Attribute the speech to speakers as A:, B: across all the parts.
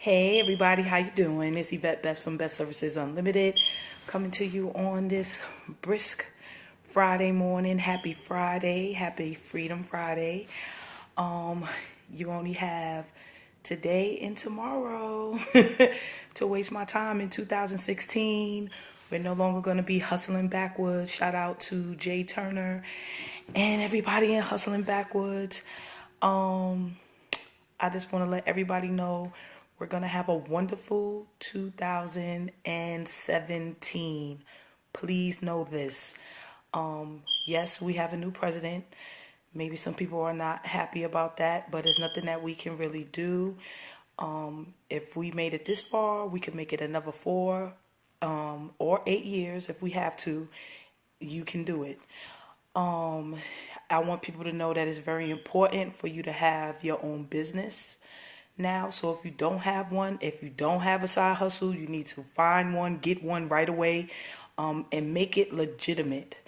A: Hey everybody, how you doing? It's Yvette Best from Best Services Unlimited, coming to you on this brisk Friday morning. Happy Friday, happy Freedom Friday. Um, you only have today and tomorrow to waste my time in 2016. We're no longer going to be hustling backwards. Shout out to Jay Turner and everybody in Hustling Backwoods. Um, I just want to let everybody know we're going to have a wonderful 2017. Please know this. Yes, we have a new president. Maybe some people are not happy about that, but there's nothing that we can really do. If we made it this far, we could make it another 4 or 8 years if we have to. You can do it. Um, I want people to know that it's very important for you to have your own business now. So if you don't have one, if you don't have a side hustle, you need to find one, get one right away, and make it legitimate.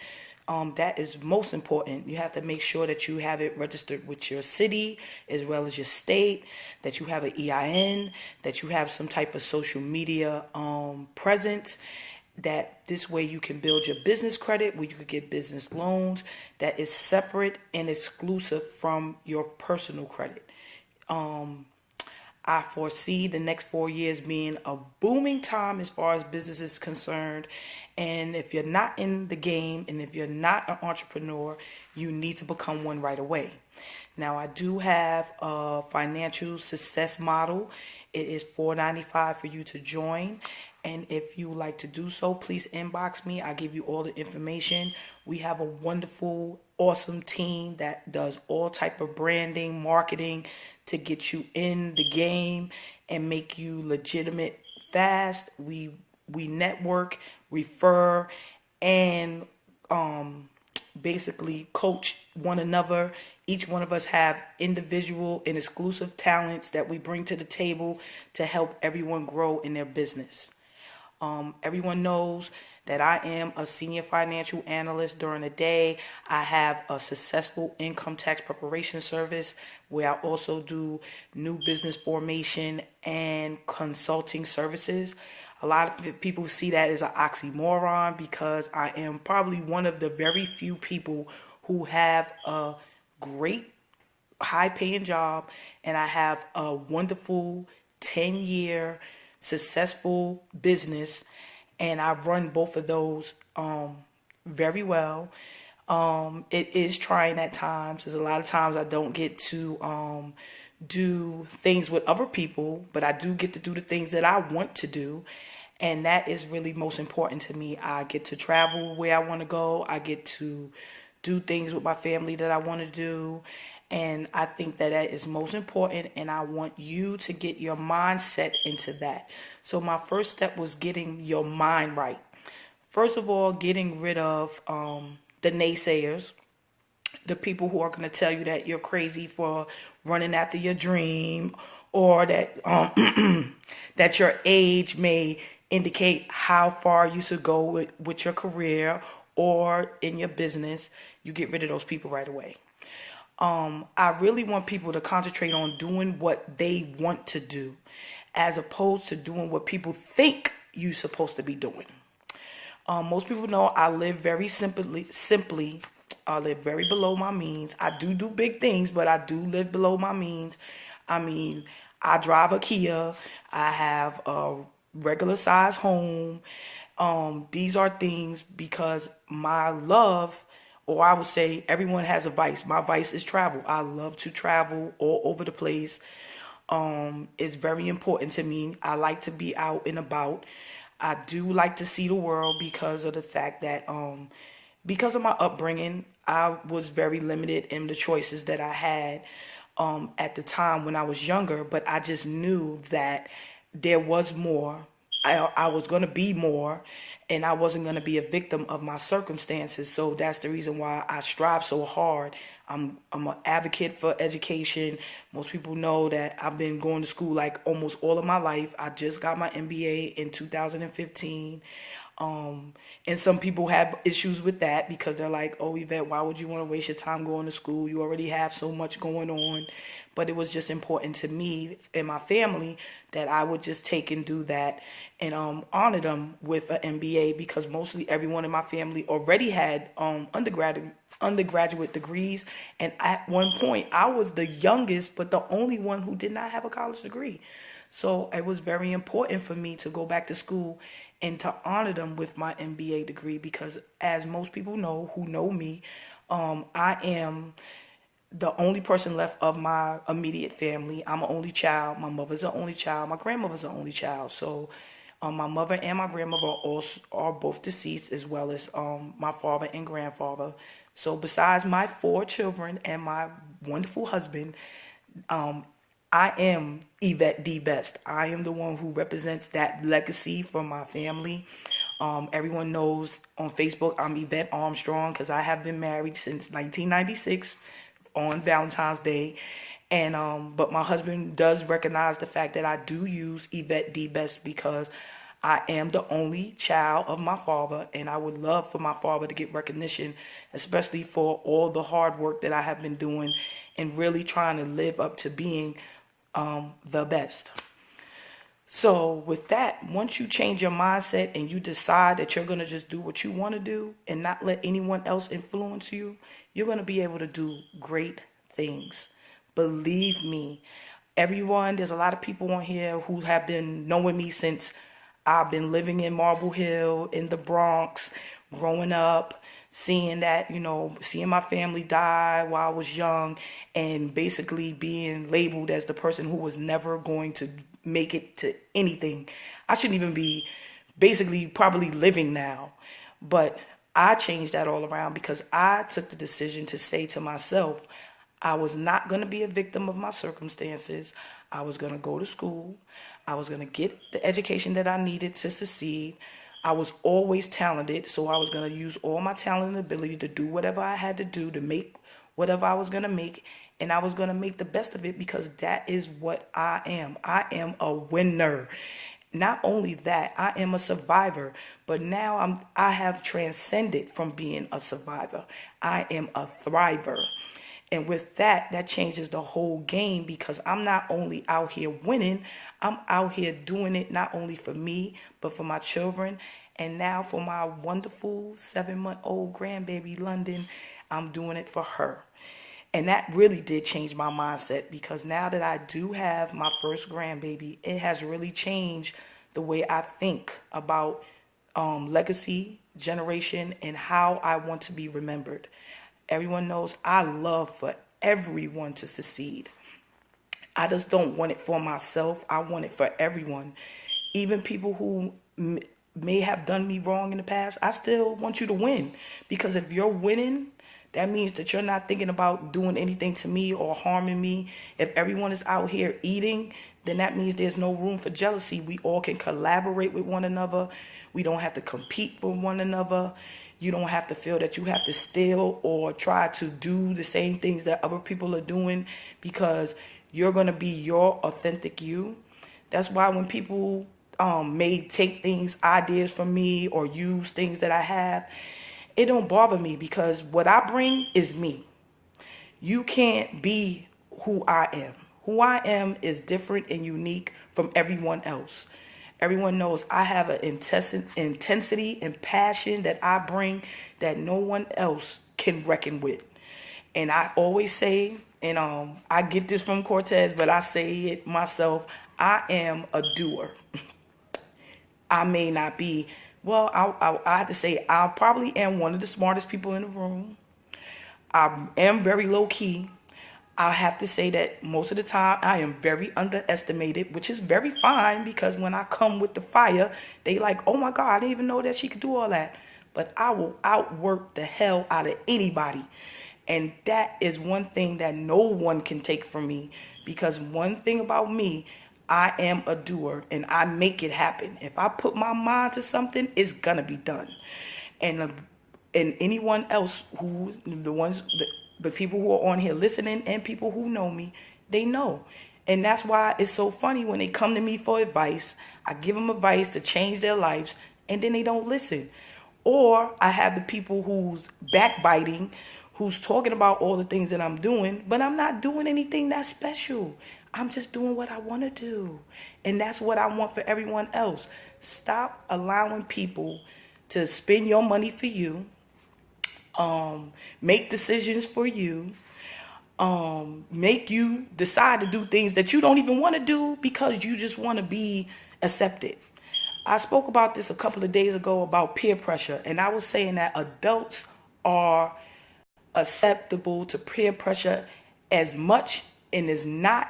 A: That is most important. You have to make sure that you have it registered with your city as well as your state, that you have an EIN, that you have some type of social media presence, that this way you can build your business credit where you could get business loans that is separate and exclusive from your personal credit. I foresee the next 4 years being a booming time as far as business is concerned. And if you're not in the game and if you're not an entrepreneur, you need to become one right away. Now, I do have a financial success model. It is $4.95 for you to join. And if you would like to do so, please inbox me. I'll give you all the information. We have a wonderful, awesome team that does all type of branding, marketing to get you in the game and make you legitimate fast. We network, refer, and basically coach one another. Each one of us have individual and exclusive talents that we bring to the table to help everyone grow in their business. Everyone knows that I am a senior financial analyst during the day. I have a successful income tax preparation service where I also do new business formation and consulting services. A lot of people see that as an oxymoron because I am probably one of the very few people who have a great high paying job and I have a wonderful 10-year successful business, and I run both of those very well. It is trying at times. There's a lot of times I don't get to do things with other people, but I do get to do the things that I want to do. And that is really most important to me. I get to travel where I want to go. I get to do things with my family that I want to do. And I think that that is most important. And I want you to get your mindset into that. So my first step was getting your mind right. First of all, getting rid of the naysayers, the people who are going to tell you that you're crazy for running after your dream, or that that your age may indicate how far you should go with your career or in your business. You get rid of those people right away. I really want people to concentrate on doing what they want to do as opposed to doing what people think you're supposed to be doing. Most people know I live very simply. I live very below my means. I do big things, but I do live below my means. I mean, I drive a Kia. I have a regular size home. These are things because my love, or I would say everyone has a vice. My vice is travel. I love to travel all over the place. It's very important to me. I like to be out and about. I do like to see the world because of the fact that because of my upbringing, I was very limited in the choices that I had at the time when I was younger. But I just knew that there was more. I was going to be more, and I wasn't going to be a victim of my circumstances. So that's the reason why I strive so hard. I'm an advocate for education. Most people know that I've been going to school like almost all of my life. I just got my MBA in 2015. And some people have issues with that because they're like, oh, Yvette, why would you want to waste your time going to school? You already have so much going on. But it was just important to me and my family that I would just take and do that and honor them with an MBA because mostly everyone in my family already had undergraduate degrees. And at one point, I was the youngest, but the only one who did not have a college degree. So it was very important for me to go back to school and to honor them with my MBA degree because, as most people know who know me, I am the only person left of my immediate family. I'm an only child. My mother's an only child. My grandmother's an only child. So my mother and my grandmother are both deceased, as well as my father and grandfather. So besides my four children and my wonderful husband, I am Yvette D. Best. I am the one who represents that legacy for my family. Everyone knows on Facebook I'm Yvette Armstrong because I have been married since 1996 on Valentine's Day. And but my husband does recognize the fact that I do use Yvette D. Best because I am the only child of my father, and I would love for my father to get recognition, especially for all the hard work that I have been doing and really trying to live up to being the best. So with that, once you change your mindset and you decide that you're going to just do what you want to do and not let anyone else influence you, you're going to be able to do great things. Believe me, everyone, there's a lot of people on here who have been knowing me since I've been living in Marble Hill, in the Bronx, growing up, seeing that, seeing my family die while I was young and basically being labeled as the person who was never going to make it to anything. I shouldn't even be basically probably living now. But I changed that all around because I took the decision to say to myself, I was not going to be a victim of my circumstances. I was going to go to school. I was going to get the education that I needed to succeed. I was always talented, so I was going to use all my talent and ability to do whatever I had to do to make whatever I was going to make, and I was going to make the best of it because that is what I am. I am a winner. Not only that, I am a survivor, but now I have transcended from being a survivor. I am a thriver. And with that, that changes the whole game because I'm not only out here winning, I'm out here doing it not only for me, but for my children. And now for my wonderful 7-month-old grandbaby, London, I'm doing it for her. And that really did change my mindset because now that I do have my first grandbaby, it has really changed the way I think about legacy, generation, and how I want to be remembered. Everyone knows I love for everyone to succeed. I just don't want it for myself. I want it for everyone. Even people who may have done me wrong in the past, I still want you to win. Because if you're winning, that means that you're not thinking about doing anything to me or harming me. If everyone is out here eating, then that means there's no room for jealousy. We all can collaborate with one another. We don't have to compete with one another. You don't have to feel that you have to steal or try to do the same things that other people are doing because you're going to be your authentic you. That's why when people may take things, ideas from me or use things that I have, it don't bother me because what I bring is me. You can't be who I am. Who I am is different and unique from everyone else. Everyone knows I have an intensity and passion that I bring that no one else can reckon with. And I always say, and I get this from Cortez, but I say it myself, I am a doer. I may not be, well, I have to say, I probably am one of the smartest people in the room. I am very low key. I have to say that most of the time I am very underestimated, which is very fine because when I come with the fire, they like, oh my God, I didn't even know that she could do all that. But I will outwork the hell out of anybody. And that is one thing that no one can take from me because one thing about me, I am a doer and I make it happen. If I put my mind to something, it's gonna be done. And anyone else who the people who are on here listening and people who know me, they know. And that's why it's so funny when they come to me for advice. I give them advice to change their lives. and then they don't listen. Or I have the people who's backbiting, who's talking about all the things that I'm doing, but I'm not doing anything that's special. I'm just doing what I want to do. And that's what I want for everyone else. Stop allowing people to spend your money for you, make decisions for you, make you decide to do things that you don't even want to do because you just want to be accepted. I spoke about this a couple of days ago about peer pressure, and I was saying that adults are acceptable to peer pressure as much and is not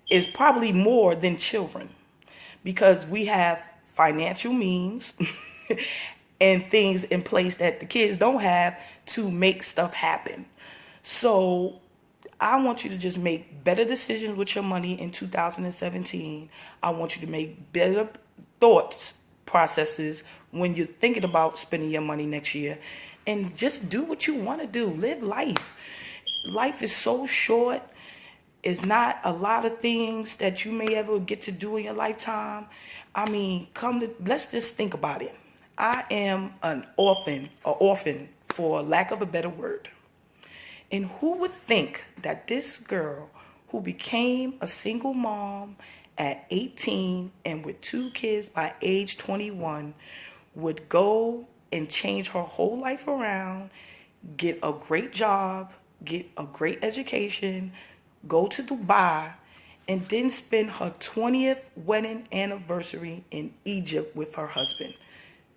A: is probably more than children, because we have financial means and things in place that the kids don't have to make stuff happen. So I want you to just make better decisions with your money in 2017. I want you to make better thoughts processes when you're thinking about spending your money next year, and just do what you want to do. Live life. Life is so short. It's not a lot of things that you may ever get to do in your lifetime. I mean, let's just think about it. I am an orphan for lack of a better word. And who would think that this girl who became a single mom at 18 and with 2 kids by age 21 would go and change her whole life around, get a great job, get a great education, go to Dubai, and then spend her 20th wedding anniversary in Egypt with her husband?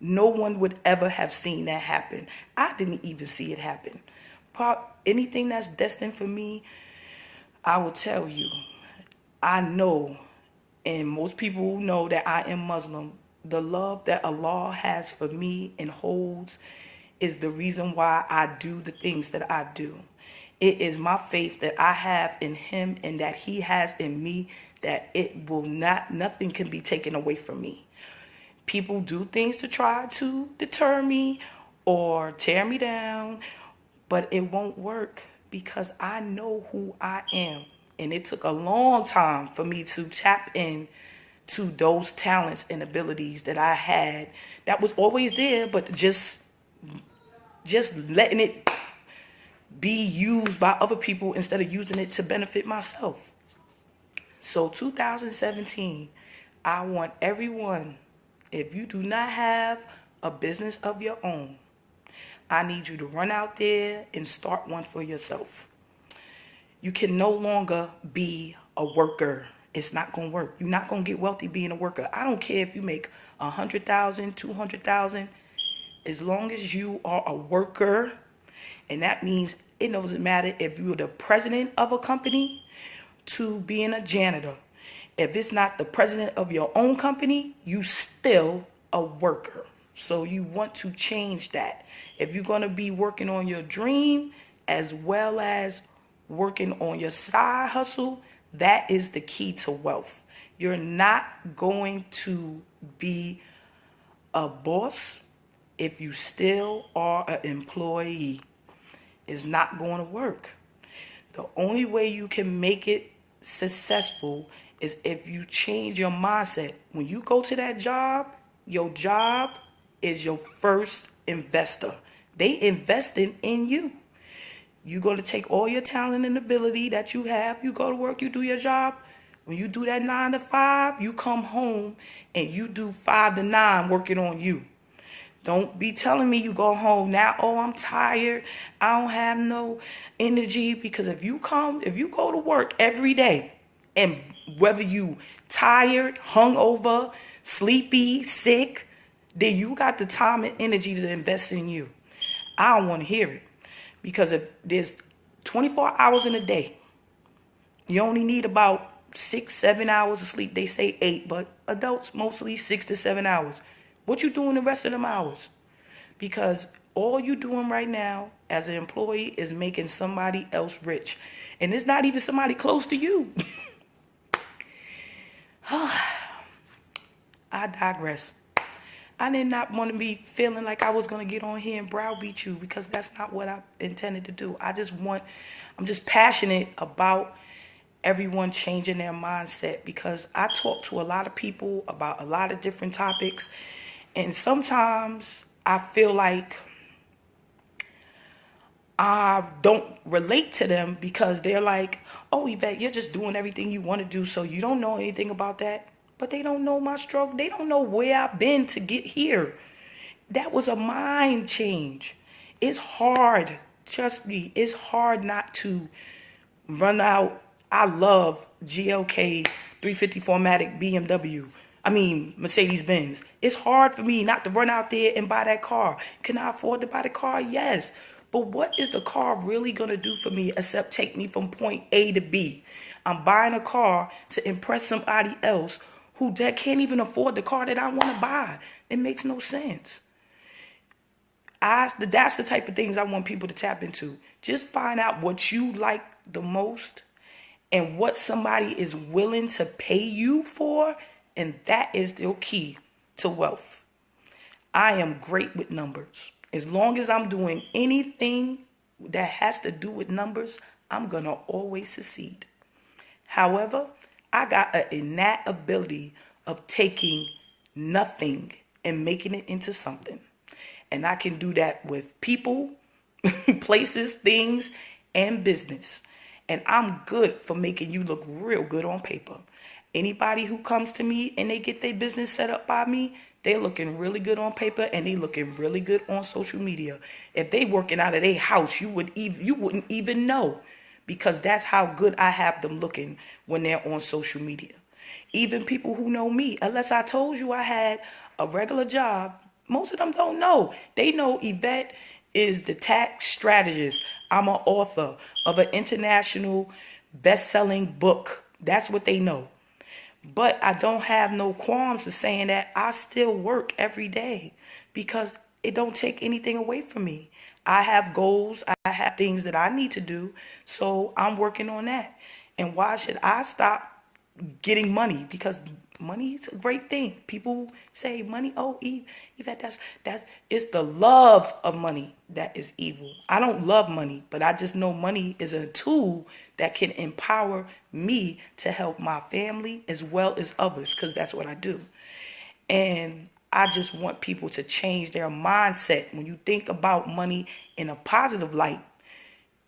A: No one would ever have seen that happen. I didn't even see it happen. Anything that's destined for me, I will tell you. I know, and most people know that I am Muslim. The love that Allah has for me and holds is the reason why I do the things that I do. It is my faith that I have in Him and that He has in me, that nothing can be taken away from me. People do things to try to deter me or tear me down, but it won't work because I know who I am. And it took a long time for me to tap in to those talents and abilities that I had that was always there, but just letting it be used by other people instead of using it to benefit myself. So 2017, I want everyone, if you do not have a business of your own, I need you to run out there and start one for yourself. You can no longer be a worker. It's not going to work. You're not going to get wealthy being a worker. I don't care if you make 100,000, 200,000. As long as you are a worker, and that means it doesn't matter if you're the president of a company to being a janitor. If it's not the president of your own company, you still a worker. So you want to change that. If you're going to be working on your dream as well as working on your side hustle, that is the key to wealth. You're not going to be a boss if you still are an employee. It's not going to work. The only way you can make it successful is if you change your mindset. When you go to that job, your job is your first investor. They investing in you. You're going to take all your talent and ability that you have. You go to work, you do your job. When you do that 9 to 5, you come home and you do 5 to 9 working on you. Don't be telling me you go home now, oh, I'm tired, I don't have no energy. Because if you go to work every day, and whether you tired, hungover, sleepy, sick, then you got the time and energy to invest in you. I don't want to hear it. Because if there's 24 hours in a day, you only need about 6-7 hours of sleep. They say 8, but adults mostly 6 to 7 hours. What you doing the rest of them hours? Because all you doing right now as an employee is making somebody else rich. And it's not even somebody close to you. I digress. I did not want to be feeling like I was going to get on here and browbeat you, because that's not what I intended to do. I'm just passionate about everyone changing their mindset, because I talk to a lot of people about a lot of different topics. And sometimes I feel like I don't relate to them because they're like, oh, Yvette, you're just doing everything you want to do, so you don't know anything about that. But they don't know my struggle. They don't know where I've been to get here. That was a mind change. It's hard. Trust me, it's hard not to run out. I love GLK 350 Formatic BMW. I mean, Mercedes Benz. It's hard for me not to run out there and buy that car. Can I afford to buy the car? Yes. But what is the car really going to do for me except take me from point A to B? I'm buying a car to impress somebody else who that can't even afford the car that I want to buy. It makes no sense. That's the type of things I want people to tap into. Just find out what you like the most and what somebody is willing to pay you for, and that is the key to wealth. I am great with numbers. As long as I'm doing anything that has to do with numbers, I'm going to always succeed. However, I got an innate ability of taking nothing and making it into something. And I can do that with people, places, things, and business. And I'm good for making you look real good on paper. Anybody who comes to me and they get their business set up by me, they're looking really good on paper and they looking really good on social media. If they working out of their house, you wouldn't even know, because that's how good I have them looking when they're on social media. Even people who know me, unless I told you I had a regular job, most of them don't know. They know Yvette is the tax strategist. I'm an author of an international best-selling book. That's what they know. But I don't have no qualms of saying that I still work every day because it don't take anything away from me. I have goals. I have things that I need to do. So I'm working on that. And why should I stop getting money? Because money is a great thing. People say money, oh, that's it's the love of money that is evil. I don't love money, but I just know money is a tool that can empower me to help my family as well as others, because that's what I do. And I just want people to change their mindset. When you think about money in a positive light,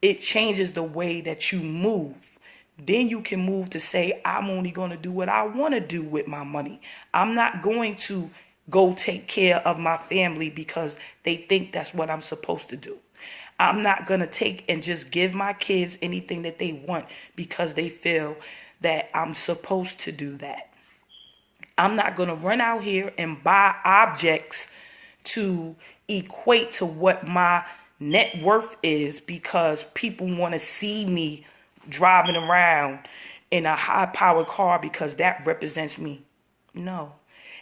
A: it changes the way that you move. Then you can move to say, I'm only going to do what I want to do with my money. I'm not going to go take care of my family because they think that's what I'm supposed to do. I'm not going to take and just give my kids anything that they want because they feel that I'm supposed to do that. I'm not going to run out here and buy objects to equate to what my net worth is because people want to see me driving around in a high-powered car because that represents me. No.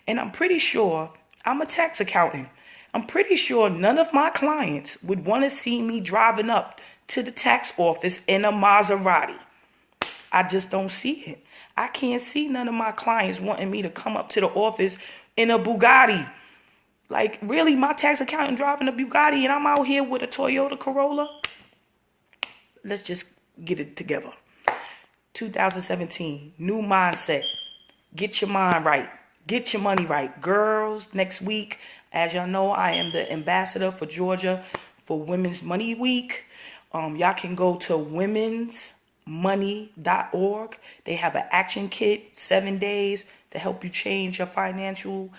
A: And I'm pretty sure I'm a tax accountant. I'm pretty sure none of my clients would want to see me driving up to the tax office in a Maserati. I just don't see it. I can't see none of my clients wanting me to come up to the office in a Bugatti. Like, really, my tax accountant driving a Bugatti and I'm out here with a Toyota Corolla? Let's just get it together. 2017, new mindset. Get your mind right. Get your money right. Girls, next week, as y'all know, I am the ambassador for Georgia for Women's Money Week. Y'all can go to womensmoney.org. They have an action kit, 7 days to help you change your financial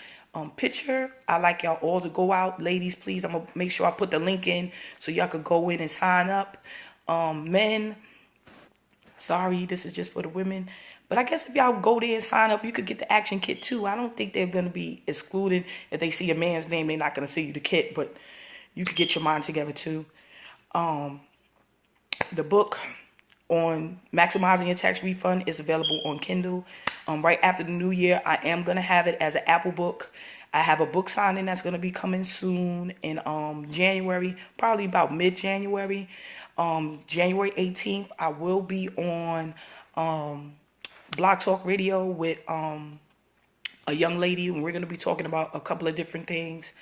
A: picture. I like y'all all to go out. Ladies, please, I'm going to make sure I put the link in so y'all could go in and sign up. Men, sorry, this is just for the women. But I guess if y'all go there and sign up, you could get the action kit too. I don't think they're going to be excluded. If they see a man's name, they're not going to see you the kit. But you could get your mind together too. The book on maximizing your tax refund is available on Kindle. Right after the new year, I am going to have it as an Apple book. I have a book signing that's going to be coming soon in January, probably about mid-January. January 18th, I will be on Blog Talk Radio with a young lady, and we're going to be talking about a couple of different things.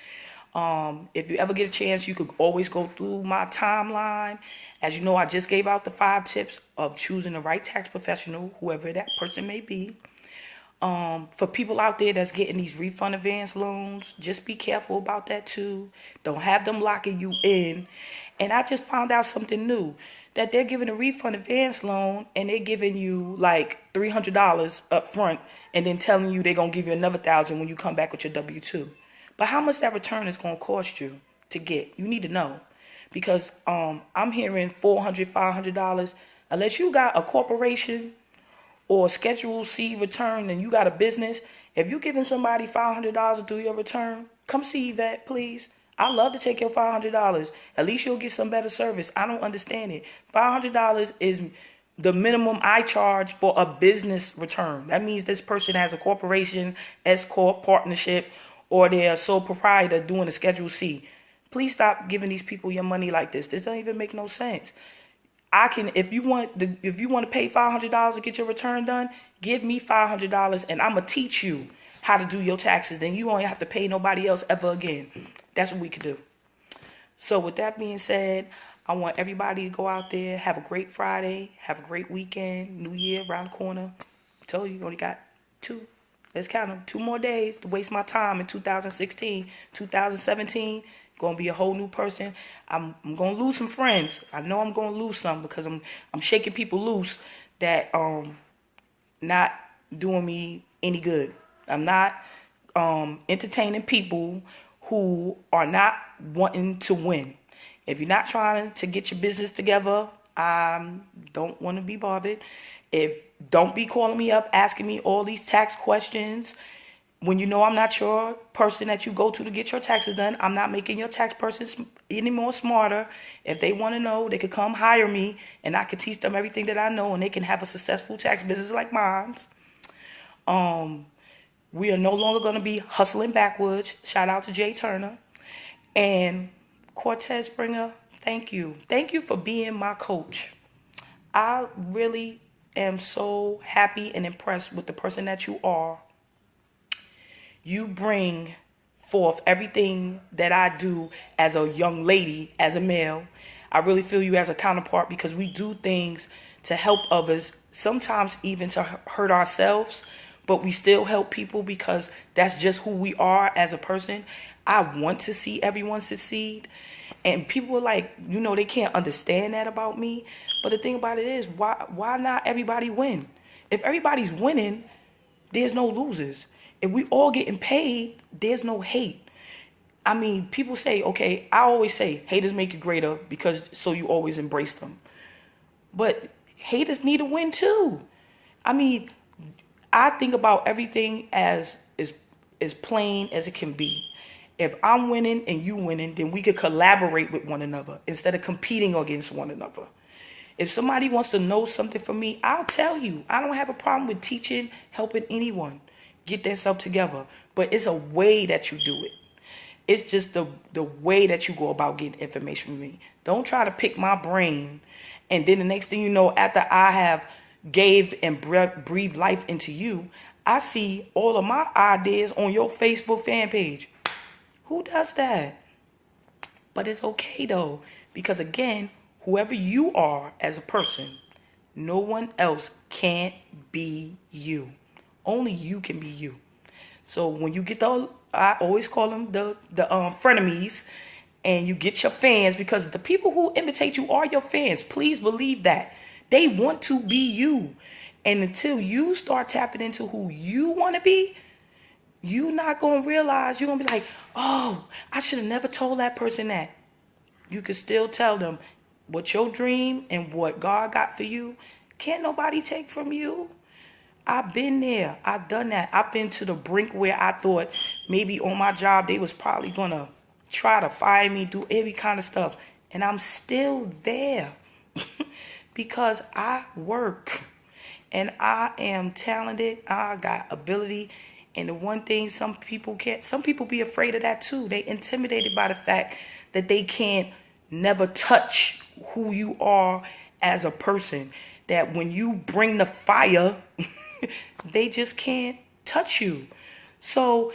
A: If you ever get a chance, you could always go through my timeline. As you know, I just gave out the 5 tips of choosing the right tax professional, whoever that person may be. For people out there that's getting these refund advance loans, just be careful about that too. Don't have them locking you in. And I just found out something new, that they're giving a refund advance loan and they're giving you like $300 up front and then telling you they're going to give you another $1,000 when you come back with your W-2. But how much that return is going to cost you to get? You need to know. Because I'm hearing $400, $500. Unless you got a corporation or Schedule C return and you got a business, if you're giving somebody $500 to do your return, come see Yvette, please. I love to take your $500. At least you'll get some better service. I don't understand it. $500 is the minimum I charge for a business return. That means this person has a corporation, S corp, partnership, or they're a sole proprietor doing a Schedule C. Please stop giving these people your money like this. This doesn't even make no sense. If you want to pay $500 to get your return done, give me $500 and I'm gonna teach you how to do your taxes. Then you won't have to pay nobody else ever again. That's what we could do. So with that being said, I want everybody to go out there, have a great Friday, have a great weekend, New Year around the corner. I told you only got let's count them, 2 more days to waste my time in 2016, 2017. Gonna be a whole new person. I'm gonna lose some friends. I know I'm gonna lose some because I'm shaking people loose that not doing me any good. I'm not entertaining people who are not wanting to win. If you're not trying to get your business together, I don't want to be bothered. Don't be calling me up asking me all these tax questions when you know I'm not your person that you go to get your taxes done. I'm not making your tax person any more smarter. If they want to know, they could come hire me and I could teach them everything that I know and they can have a successful tax business like mine. We are no longer going to be hustling backwards. Shout out to Jay Turner. And Cortez Springer, thank you. Thank you for being my coach. I really am so happy and impressed with the person that you are. You bring forth everything that I do as a young lady, as a male. I really feel you as a counterpart because we do things to help others, sometimes even to hurt ourselves, but we still help people because that's just who we are as a person. I want to see everyone succeed. And people are like, they can't understand that about me. But the thing about it is, why not everybody win? If everybody's winning, there's no losers. If we all getting paid, there's no hate. I mean, people say, okay, I always say haters make you greater because so you always embrace them. But haters need to win too. I mean, I think about everything as plain as it can be. If I'm winning and you winning, then we could collaborate with one another instead of competing against one another. If somebody wants to know something from me, I'll tell you. I don't have a problem with teaching, helping anyone get themselves together. But it's a way that you do it. It's just the way that you go about getting information from me. Don't try to pick my brain. And then the next thing you know, after I have gave and breathed life into you, I see all of my ideas on your Facebook fan page. Who does that? But it's okay though, because again, whoever you are as a person, no one else can't be you. Only you can be you. So when you get I always call them the frenemies, and you get your fans, because the people who imitate you are your fans. Please believe that. They want to be you. And until you start tapping into who you want to be, you're not going to realize, you're going to be like, oh, I should have never told that person that. You can still tell them what your dream and what God got for you, can't nobody take from you. I've been there. I've done that. I've been to the brink where I thought maybe on my job they was probably going to try to fire me, do every kind of stuff. And I'm still there because I work and I am talented. I got ability. And the one thing some people be afraid of that too. They intimidated by the fact that they can't never touch who you are as a person. That when you bring the fire, they just can't touch you. So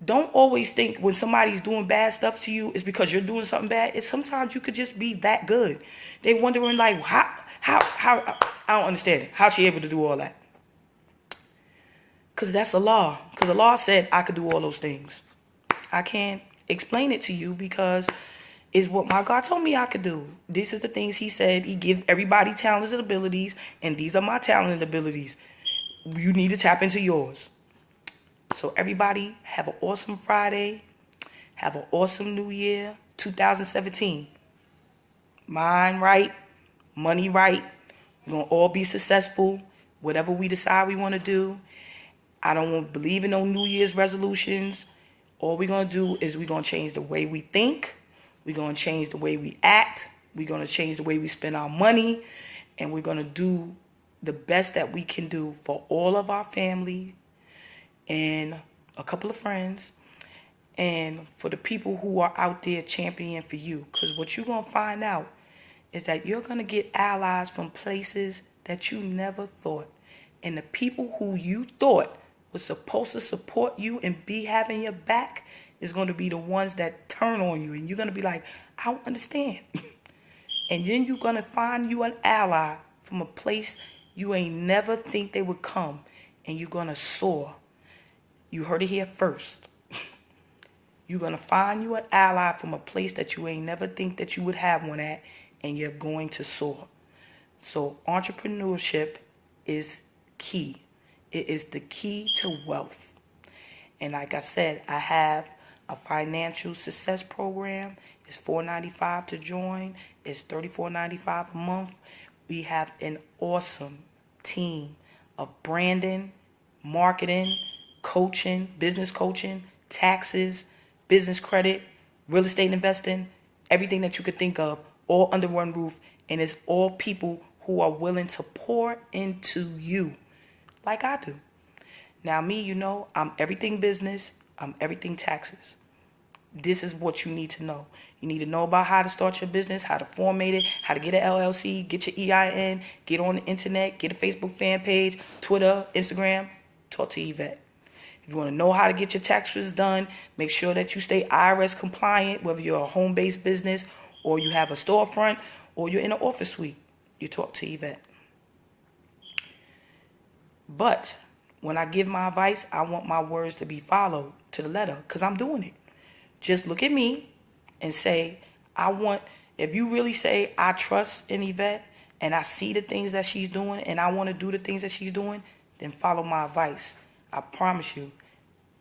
A: don't always think when somebody's doing bad stuff to you, it's because you're doing something bad. It's sometimes you could just be that good. They wondering like, how, I don't understand it. How's she able to do all that? Because that's a law. Because the law said I could do all those things. I can't explain it to you because it's what my God told me I could do. This is the things he said. He give everybody talents and abilities, and these are my talent and abilities. You need to tap into yours. So everybody have an awesome Friday. Have an awesome New Year, 2017. Mind right, money right. We're going to all be successful. Whatever we decide we want to do. I don't want to believe in no New Year's resolutions. All we're going to do is we're going to change the way we think. We're going to change the way we act. We're going to change the way we spend our money. And we're going to do the best that we can do for all of our family and a couple of friends. And for the people who are out there championing for you. Because what you're going to find out is that you're going to get allies from places that you never thought. And the people who you thought was supposed to support you and be having your back is going to be the ones that turn on you. And you're going to be like, I don't understand. And then you're going to find you an ally from a place you ain't never think they would come. And you're going to soar. You heard it here first. You're going to find you an ally from a place that you ain't never think that you would have one at. And you're going to soar. So entrepreneurship is key. It is the key to wealth. And like I said, I have a financial success program. It's $4.95 to join. It's $34.95 a month. We have an awesome team of branding, marketing, coaching, business coaching, taxes, business credit, real estate investing, everything that you could think of, all under one roof. And it's all people who are willing to pour into you like I do. Now me, you know, I'm everything business. I'm everything taxes. This is what you need to know. You need to know about how to start your business, how to formate it, how to get an LLC, get your EIN, get on the internet, get a Facebook fan page, Twitter, Instagram. Talk to Yvette. If you want to know how to get your taxes done, make sure that you stay IRS compliant, whether you're a home-based business or you have a storefront or you're in an office suite. You talk to Yvette. But when I give my advice, I want my words to be followed to the letter because I'm doing it. Just look at me and say, if you really say I trust in Yvette and I see the things that she's doing and I want to do the things that she's doing, then follow my advice. I promise you.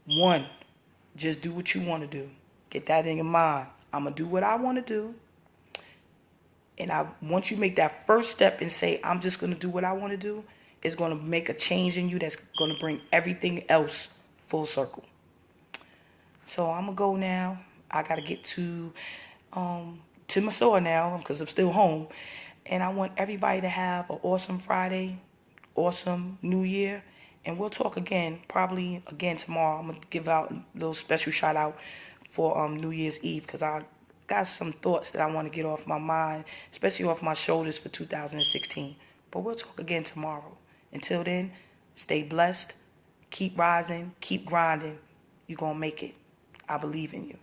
A: One, just do what you want to do. Get that in your mind. I'm going to do what I want to do. And once you make that first step and say, I'm just going to do what I want to do, it's going to make a change in you that's going to bring everything else full circle. So I'm going to go now. I got to get to my store now because I'm still home. And I want everybody to have an awesome Friday, awesome New Year. And we'll talk again, probably again tomorrow. I'm going to give out a little special shout out for New Year's Eve because I got some thoughts that I want to get off my mind, especially off my shoulders for 2016. But we'll talk again tomorrow. Until then, stay blessed, keep rising, keep grinding. You're going to make it. I believe in you.